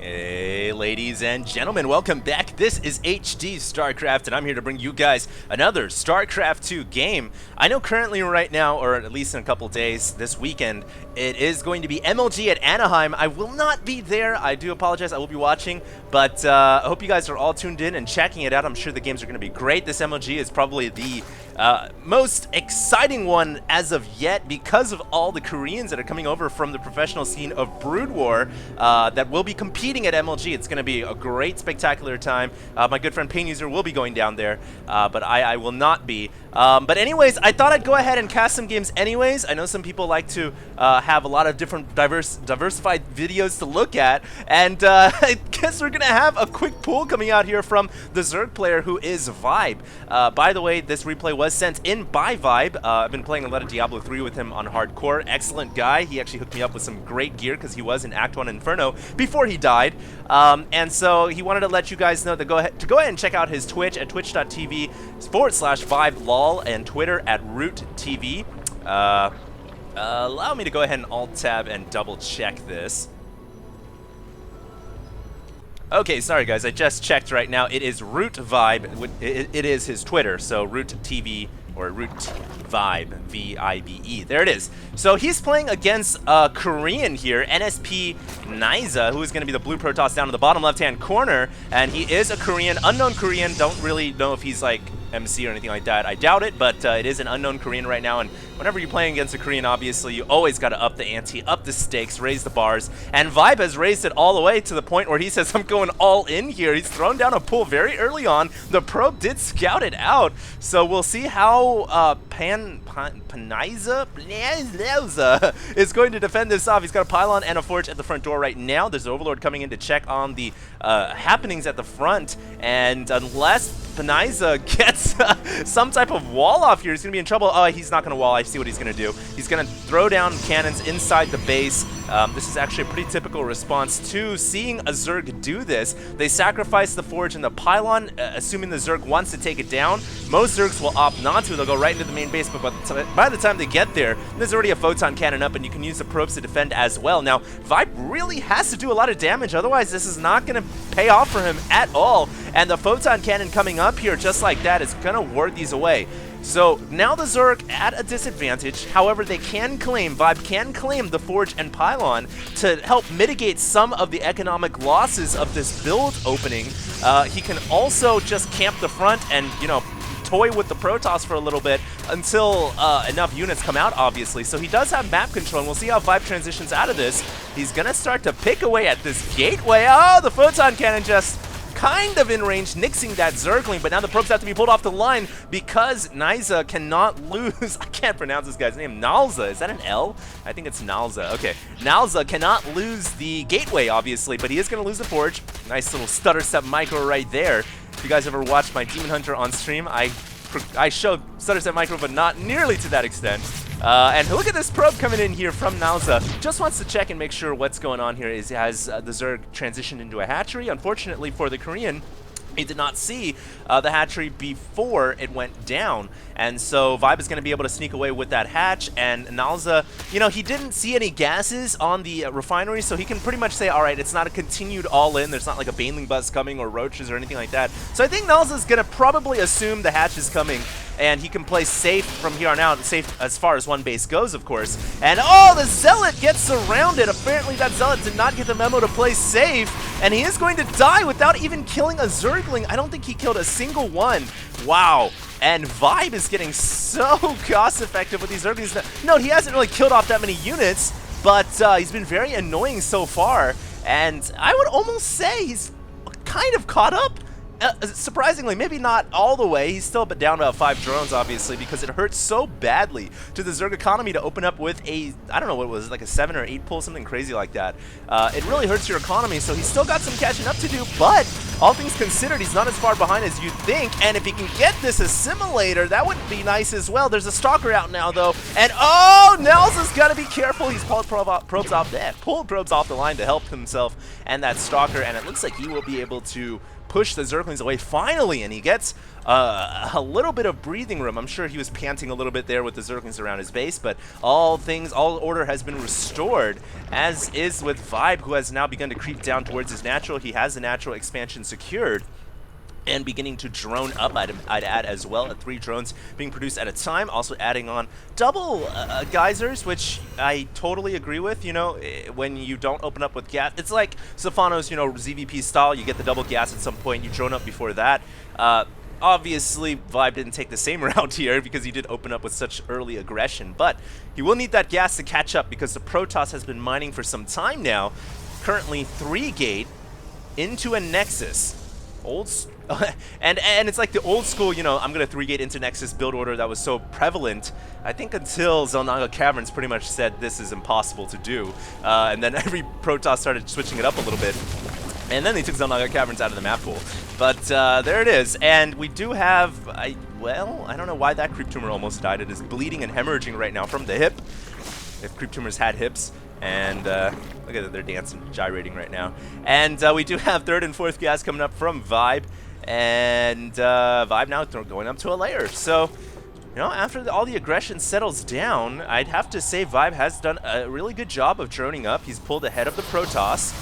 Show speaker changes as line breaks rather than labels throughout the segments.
Hey, ladies and gentlemen, welcome back. This is HD StarCraft, and I'm here to bring you guys another StarCraft 2 game. I know currently right now, or at least in a couple days this weekend, it is going to be MLG at Anaheim. I will not be there. I do apologize. I will be watching, but I hope you guys are all tuned in and checking it out. I'm sure the games are going to be great. This MLG is probably the most exciting one as of yet because of all the Koreans that are coming over from the professional scene of Brood War that will be competing at MLG. It's going to be a great, spectacular time. My good friend Pain User will be going down there, but I will not be. But anyways, I thought I'd go ahead and cast some games anyways. I know some people like to have a lot of different diversified videos to look at, and I guess we're going to have a quick pool coming out here from the Zerg player who is Vibe. By the way, this replay was sent in by Vibe. I've been playing a lot of Diablo 3 with him on hardcore. Excellent guy. He actually hooked me up with some great gear because he was in Act 1 Inferno before he died. And so he wanted to let you guys know that go ahead and check out his Twitch at twitch.tv/VibeLol and Twitter at RootTV. Allow me to go ahead and Alt-Tab and double-check this. Okay, sorry guys, I just checked right now. It is Root Vibe. It is his Twitter, so Root TV or Root Vibe, V-I-B-E. There it is. So he's playing against a Korean here, NSP Nalza, who is going to be the blue Protoss down in the bottom left-hand corner, and he is a Korean, unknown Korean. Don't really know if he's like MC or anything like that. I doubt it, but it is an unknown Korean right now, and whenever you're playing against a Korean, obviously, you always got to up the ante, up the stakes, raise the bars, and Vibe has raised it all the way to the point where he says, I'm going all in here. He's thrown down a pull very early on. The probe did scout it out, so we'll see how Nalza is going to defend this off. He's got a pylon and a forge at the front door right now. There's Overlord coming in to check on the happenings at the front, and unless Nalza gets some type of wall off here, he's going to be in trouble. Oh, he's not going to wall. I see what he's going to do. He's going to throw down cannons inside the base. This is actually a pretty typical response to seeing a Zerg do this. They sacrifice the forge and the pylon, assuming the Zerg wants to take it down. Most Zergs will opt not to. They'll go right into the main base, but by the time they get there, there's already a photon cannon up, and you can use the probes to defend as well. Now, Vibe really has to do a lot of damage, otherwise this is not going to pay off for him at all. And the photon cannon coming up here just like that is going to ward these away. So now the Zerg at a disadvantage. However, they can claim, Vibe can claim the Forge and Pylon to help mitigate some of the economic losses of this build opening. He can also just camp the front and, you know, toy with the Protoss for a little bit until enough units come out, obviously. So he does have map control, and we'll see how Vibe transitions out of this. He's going to start to pick away at this gateway. Oh, the Photon Cannon just kind of in range, nixing that Zergling, but now the probes have to be pulled off the line because Nalza cannot lose. I can't pronounce this guy's name. Nalza. Is that an L? I think it's Nalza. Okay. Nalza cannot lose the gateway, obviously, but he is going to lose the forge. Nice little stutter step micro right there. If you guys ever watched my Demon Hunter on stream, I showed stutter step micro, but not nearly to that extent. And look at this probe coming in here from Nalza. Just wants to check and make sure what's going on here. Has the Zerg transitioned into a hatchery? Unfortunately for the Korean, he did not see the hatchery before it went down, and so Vibe is going to be able to sneak away with that hatch. And Nalza, you know, he didn't see any gases on the refinery, so he can pretty much say, all right, it's not a continued all-in. There's not like a Baneling bus coming or roaches or anything like that. So I think Nalza's going to probably assume the hatch is coming, and he can play safe from here on out, safe as far as one base goes, of course. And oh, the Zealot gets surrounded. Apparently that Zealot did not get the memo to play safe, and he is going to die without even killing a Zergling. I don't think he killed a single one. Wow. And Vibe is getting so cost-effective with these Zerglings. No, he hasn't really killed off that many units, but he's been very annoying so far. And I would almost say he's kind of caught up. Surprisingly, maybe not all the way. He's still down about 5 drones, obviously, because it hurts so badly to the Zerg economy to open up with a, I don't know what it was, like a 7 or 8 pull, something crazy like that. It really hurts your economy, so he's still got some catching up to do, but all things considered, he's not as far behind as you'd think, and if he can get this assimilator, that would be nice as well. There's a Stalker out now, though, and oh, Nalza's got to be careful. He's pulled probes off the line to help himself and that Stalker, and it looks like he will be able to push the Zerglings away finally, and he gets a little bit of breathing room. I'm sure he was panting a little bit there with the Zerglings around his base, but all order has been restored, as is with Vibe, who has now begun to creep down towards his natural. He has the natural expansion secured and beginning to drone up. I'd add as well at 3 drones being produced at a time, also adding on double geysers, which I totally agree with. You know, when you don't open up with gas, it's like Safano's, you know, ZVP style. You get the double gas at some point, you drone up before that. Obviously, Vibe didn't take the same route here because he did open up with such early aggression, but he will need that gas to catch up because the Protoss has been mining for some time now. Currently 3 gate into a Nexus. And it's like the old school, you know, I'm going to 3-gate into Nexus build order that was so prevalent, I think, until Xel'Naga Caverns pretty much said this is impossible to do. And then every Protoss started switching it up a little bit. And then they took Xel'Naga Caverns out of the map pool. But there it is. And we do have, well, I don't know why that Creep Tumor almost died. It is bleeding and hemorrhaging right now from the hip. If Creep Tumors had hips. And look at it, they're dancing, gyrating right now. And we do have 3rd and 4th gas coming up from Vibe. And Vibe now going up to a layer. So, you know, after all the aggression settles down, I'd have to say Vibe has done a really good job of droning up. He's pulled ahead of the Protoss.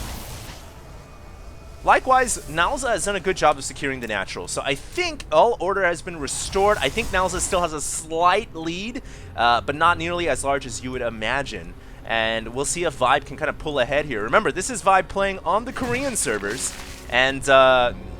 Likewise, Nalza has done a good job of securing the natural. So I think all order has been restored. I think Nalza still has a slight lead, but not nearly as large as you would imagine. And we'll see if Vibe can kind of pull ahead here. Remember, this is Vibe playing on the Korean servers. And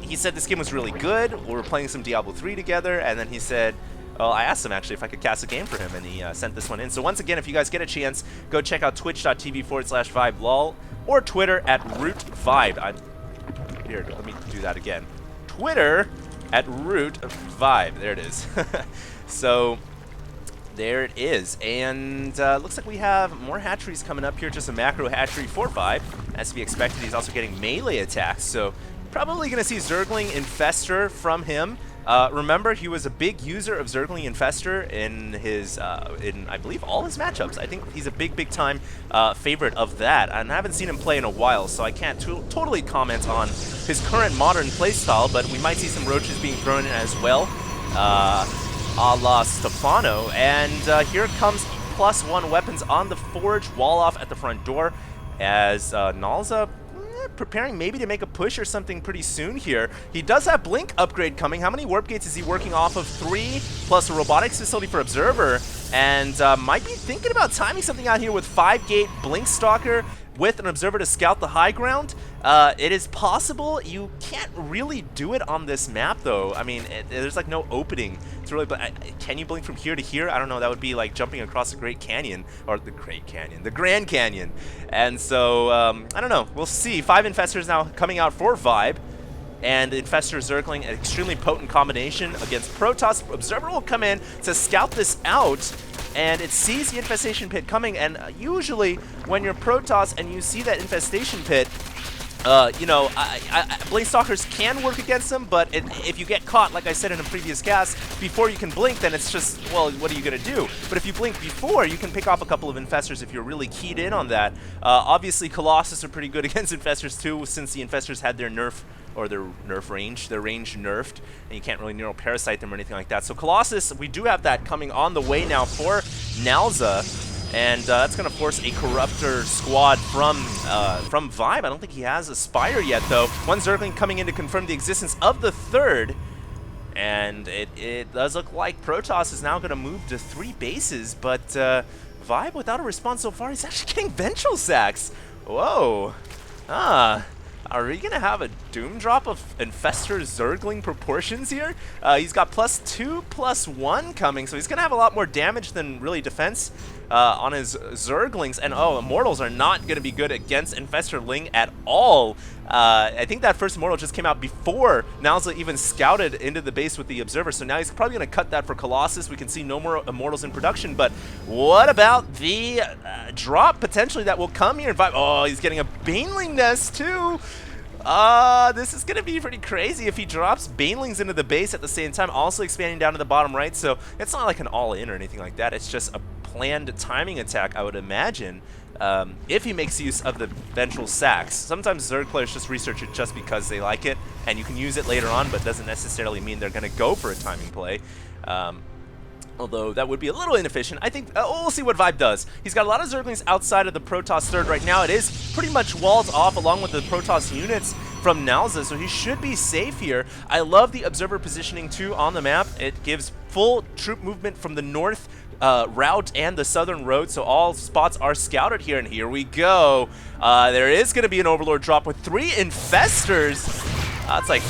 he said this game was really good. We were playing some Diablo 3 together. And then he said, well, I asked him actually if I could cast a game for him. And he sent this one in. So once again, if you guys get a chance, go check out twitch.tv/VibeLol or Twitter at RootVibe. Here, let me do that again. Twitter at RootVibe. There it is. So there it is. And looks like we have more hatcheries coming up here. Just a macro hatchery for Vibe. As to be expected, he's also getting melee attacks. So probably going to see Zergling Infestor from him. Remember, he was a big user of Zergling Infestor in his, I believe, all his matchups. I think he's a big time favorite of that. And I haven't seen him play in a while, so I can't totally comment on his current modern playstyle, but we might see some roaches being thrown in as well, a la Stefano. And here comes +1 weapons on the Forge, wall off at the front door, as Nalza preparing maybe to make a push or something pretty soon here. He does have Blink upgrade coming. How many warp gates is he working off of? 3 plus a robotics facility for Observer, and might be thinking about timing something out here with 5-gate Blink Stalker with an Observer to scout the high ground. It is possible. You can't really do it on this map though. I mean, there's like no opening. It's really, but can you blink from here to here? I don't know. That would be like jumping across the Great Canyon, or the Grand Canyon. And so I don't know. We'll see. 5 Infestors now coming out for Vibe, and Infestor Zergling, an extremely potent combination against Protoss. Observer will come in to scout this out, and it sees the infestation pit coming. And usually when you're Protoss and you see that infestation pit, you know, Blink Stalkers can work against them, but if you get caught, like I said in a previous cast, before you can blink, then it's just, well, what are you going to do? But if you blink before, you can pick off a couple of Infestors if you're really keyed in on that. Obviously, Colossus are pretty good against Infestors too, since the Infestors had their nerf, or their range nerfed, and you can't really neural parasite them or anything like that. So Colossus, we do have that coming on the way now for Nalza. And that's going to force a Corruptor squad from Vibe. I don't think he has a Spire yet, though. 1 Zergling coming in to confirm the existence of the 3rd. And it does look like Protoss is now going to move to 3 bases. But Vibe, without a response so far, he's actually getting Ventral Sacks. Whoa. Are we going to have a Doom drop of Infestor Zergling proportions here? He's got +2, +1 coming, so he's going to have a lot more damage than really defense on his Zerglings. And Immortals are not going to be good against Infestor Ling at all. I think that first Immortal just came out before Nalza even scouted into the base with the Observer, so now he's probably going to cut that for Colossus. We can see no more Immortals in production, but what about the drop potentially that will come here? Oh, he's getting a Baneling Nest too! This is going to be pretty crazy if he drops Banelings into the base at the same time, also expanding down to the bottom right, so it's not like an all-in or anything like that. It's just a planned timing attack, I would imagine. if he makes use of the ventral sacks. Sometimes Zerg players just research it just because they like it, and you can use it later on, but doesn't necessarily mean they're going to go for a timing play. Although that would be a little inefficient. I think we'll see what Vibe does. He's got a lot of Zerglings outside of the Protoss third right now. It is pretty much walled off along with the Protoss units from Nalza, so he should be safe here. I love the observer positioning too on the map. It gives full troop movement from the north route and the southern road, so all spots are scouted here, and here we go. There is going to be an Overlord drop with 3 Infestors. That's like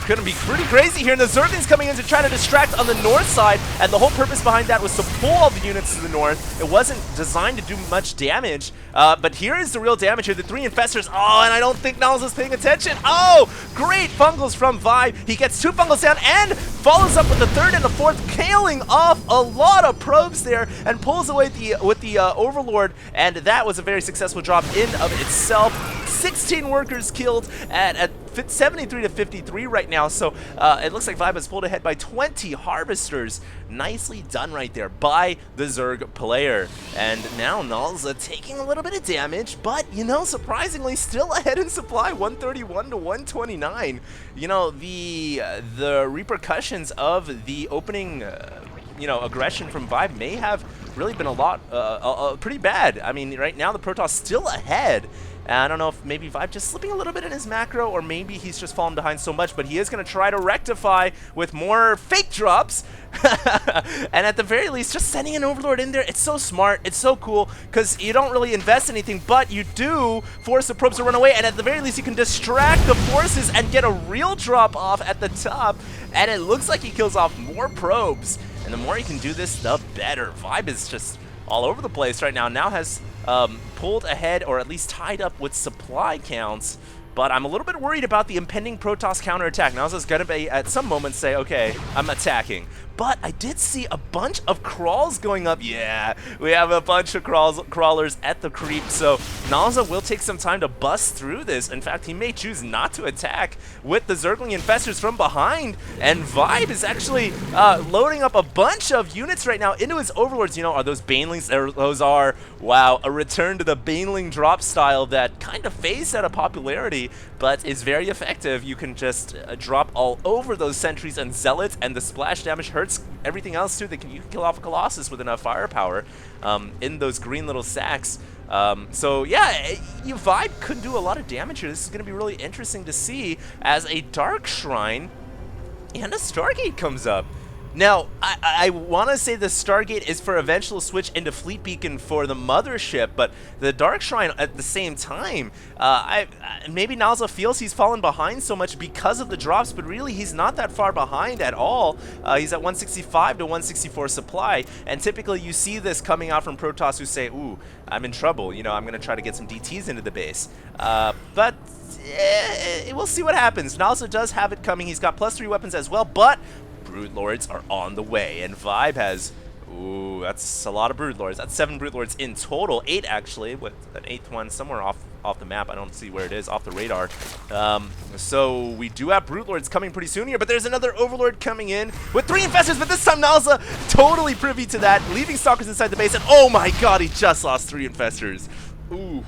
going to be pretty crazy here, and the Zerglings coming in to try to distract on the north side, and the whole purpose behind that was to pull all the units to the north. It wasn't designed to do much damage, but here is the real damage here. The 3 Infestors, oh, and I don't think Nalza's paying attention. Oh, great fungals from Vibe. He gets 2 fungals down and follows up with the 3rd and the 4th, killing off a lot of probes there, and pulls away with the Overlord, and that was a very successful job in of itself. 16 workers killed at 73 to 53 right now, so it looks like Vibe has pulled ahead by 20 Harvesters. Nicely done right there by the Zerg player. And now Nalza taking a little bit of damage, but, you know, surprisingly still ahead in supply, 131 to 129. You know, the repercussions of the opening you know, aggression from Vibe may have really been a lot, pretty bad. I mean, right now the Protoss still ahead. And I don't know if maybe Vibe just slipping a little bit in his macro, or maybe he's just fallen behind so much, but he is going to try to rectify with more fake drops. And at the very least, just sending an Overlord in there, it's so smart, it's so cool, because you don't really invest anything, but you do force the probes to run away, and at the very least, you can distract the forces and get a real drop off at the top, and it looks like he kills off more probes. And the more he can do this, the better. Vibe is just all over the place right now. Now has pulled ahead, or at least tied up with supply counts. But I'm a little bit worried about the impending Protoss counterattack. Nalza's going to be, at some moment, say, okay, I'm attacking. But I did see a bunch of crawls going up. Yeah, we have a bunch of crawlers at the creep. So Nalza will take some time to bust through this. In fact, he may choose not to attack with the Zergling Infestors from behind. And Vibe is actually loading up a bunch of units right now into his Overlords. You know, are those Banelings? Those are, wow, a return to the Baneling drop style that kind of phased out of popularity, but is very effective. You can just drop all over those sentries and zealots, and the splash damage hurts everything else too. You can kill off a Colossus with enough firepower in those green little sacks. So yeah, Vibe could do a lot of damage here. This is going to be really interesting to see as a Dark Shrine and a Stargate comes up. Now, I want to say the Stargate is for eventual switch into Fleet Beacon for the Mothership, but the Dark Shrine at the same time, maybe Nalza feels he's fallen behind so much because of the drops, but really he's not that far behind at all. He's at 165 to 164 supply, and typically you see this coming out from Protoss who say, ooh, I'm in trouble, you know, I'm going to try to get some DTs into the base. But we'll see what happens. Nalza does have it coming. He's got +3 weapons as well, but Brood Lords are on the way, and Vibe has, ooh, that's a lot of Brood Lords. That's 7 Brood Lords in total, 8 actually, with an 8th one somewhere off the map. I don't see where it is, off the radar. So we do have Brood Lords coming pretty soon here, but there's another Overlord coming in with 3 Infestors, but this time Nalza totally privy to that, leaving Stalkers inside the base, and oh my god, he just lost 3 Infestors. Ooh.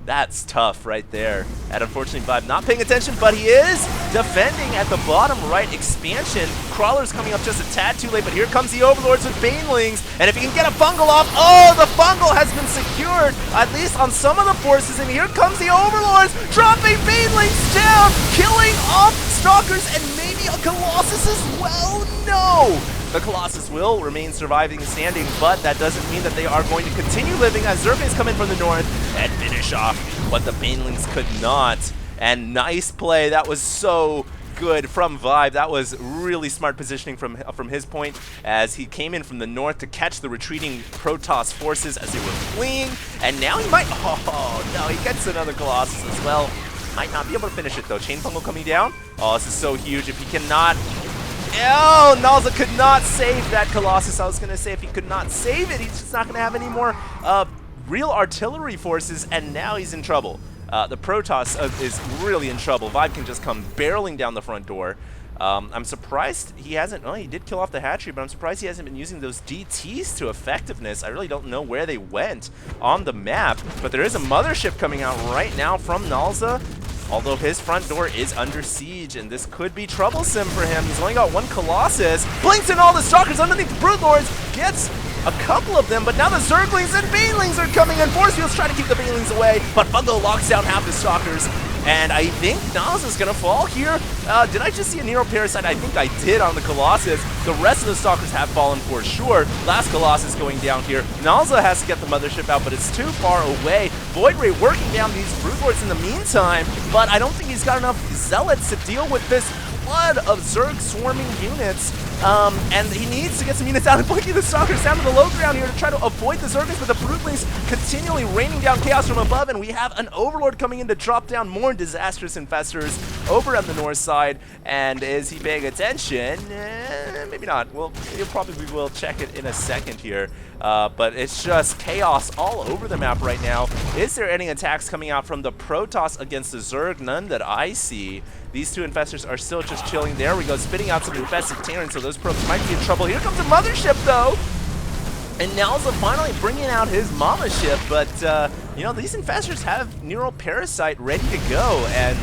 That's tough right there. And unfortunately, Vibe not paying attention, but he is defending at the bottom right expansion. Crawler's coming up just a tad too late, but here comes the Overlords with Banelings. And if he can get a fungal off, oh, the fungal has been secured, at least on some of the forces. And here comes the Overlords, dropping Banelings down, killing off Stalkers and maybe a Colossus as well. No! The Colossus will remain surviving and standing, but that doesn't mean that they are going to continue living as Zerglings come in from the north and finish off what the Banelings could not. And nice play. That was so good from Vibe. That was really smart positioning from his point as he came in from the north to catch the retreating Protoss forces as they were fleeing. And now he might, oh no, he gets another Colossus as well. Might not be able to finish it though. Chain Fungal coming down. Oh, this is so huge. If he cannot, oh, Nalza could not save that Colossus. I was going to say if he could not save it, he's just not going to have any more real artillery forces, and now he's in trouble. The Protoss is really in trouble. Vibe can just come barreling down the front door. I'm surprised he hasn't, well, he did kill off the hatchery, but I'm surprised he hasn't been using those DTs to effectiveness. I really don't know where they went on the map, but there is a mothership coming out right now from Nalza. Although his front door is under siege, and this could be troublesome for him. He's only got one Colossus. Blinks in all the Stalkers underneath the Brood Lords. Gets a couple of them, but now the Zerglings and Banelings are coming in. Force Field's trying to keep the Banelings away, but Fungo locks down half the Stalkers. And I think Nalza's gonna fall here. Did I just see a Nero Parasite? I think I did on the Colossus. The rest of the Stalkers have fallen for sure. Last Colossus going down here. Nalza has to get the mothership out, but it's too far away. Void Ray working down these Brood Lords in the meantime, but I don't think he's got enough Zealots to deal with this flood of Zerg swarming units. And he needs to get some units out and blinking the Stalkers down to the low ground here to try to avoid the Zerglings, but the Broodlings continually raining down chaos from above, and we have an Overlord coming in to drop down more disastrous infestors over on the north side. And is he paying attention? Maybe not. Well, you probably will check it in a second here. But it's just chaos all over the map right now. Is there any attacks coming out from the Protoss against the Zerg? None that I see. These two infestors are still just chilling. There we go, spitting out some infested Terran, so those probes might be in trouble. Here comes a mothership, though! And Nalza finally bringing out his mama ship, but, you know, these infestors have Neural Parasite ready to go, and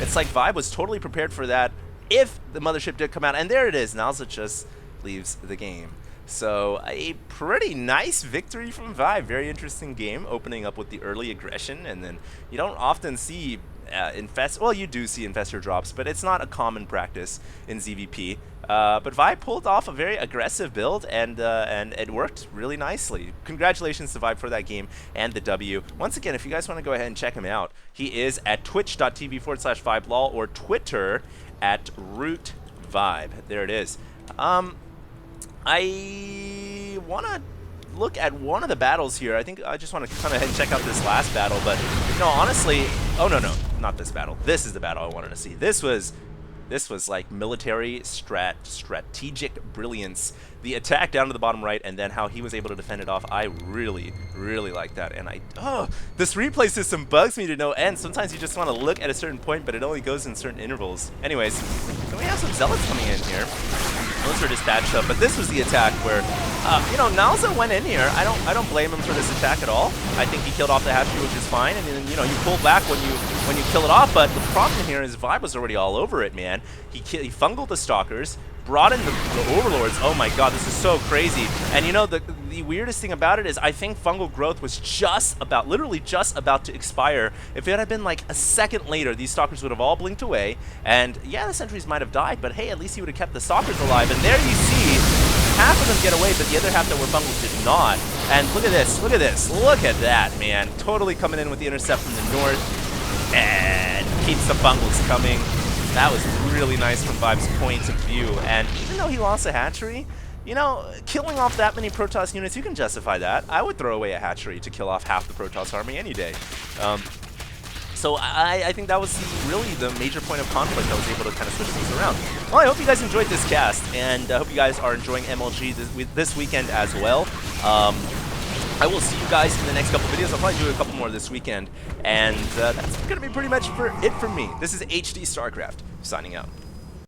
it's like Vibe was totally prepared for that if the mothership did come out. And there it is, Nalza just leaves the game. So a pretty nice victory from Vibe. Very interesting game, opening up with the early aggression, and then you don't often see well, you do see infestor drops, but it's not a common practice in ZVP. But Vibe pulled off a very aggressive build, and it worked really nicely. Congratulations to Vibe for that game and the W. Once again, if you guys want to go ahead and check him out, he is at twitch.tv/VibeLol or Twitter at RootVibe. There it is. I want to look at one of the battles here. I think I just want to come ahead and check out this last battle, but you know, honestly, oh no, not this battle. This is the battle I wanted to see. This was like military strategic brilliance. The attack down to the bottom right, and then how he was able to defend it off. I really like that. And this replay system bugs me to no end. Sometimes you just want to look at a certain point, but it only goes in certain intervals. Anyways, can we have some Zealots coming in here? Those are dispatched up, but this was the attack where, you know, Nalza went in here. I don't blame him for this attack at all. I think he killed off the hatchery, which is fine, and then, you know, you pull back when you kill it off. But the problem here is Vibe was already all over it, man. He fungled the Stalkers, brought in the Overlords. Oh my god, this is so crazy. And you know, the weirdest thing about it is I think fungal growth was literally just about to expire. If it had been like a second later, these Stalkers would have all blinked away, and yeah, the sentries might have died, but hey, at least he would have kept the Stalkers alive. And there you see, half of them get away, but the other half that were fungal did not. And look at this, look at that, man. Totally coming in with the intercept from the north, and keeps the fungals coming. That was really nice from Vibe's point of view, and even though he lost a hatchery, you know, killing off that many Protoss units, you can justify that. I would throw away a hatchery to kill off half the Protoss army any day. So I think that was really the major point of conflict. I was able to kind of switch things around. Well, I hope you guys enjoyed this cast, and I hope you guys are enjoying MLG this weekend as well. I will see you guys in the next couple videos. I'll probably do a couple more this weekend, and that's going to be pretty much it for me. This is HD StarCraft, signing out.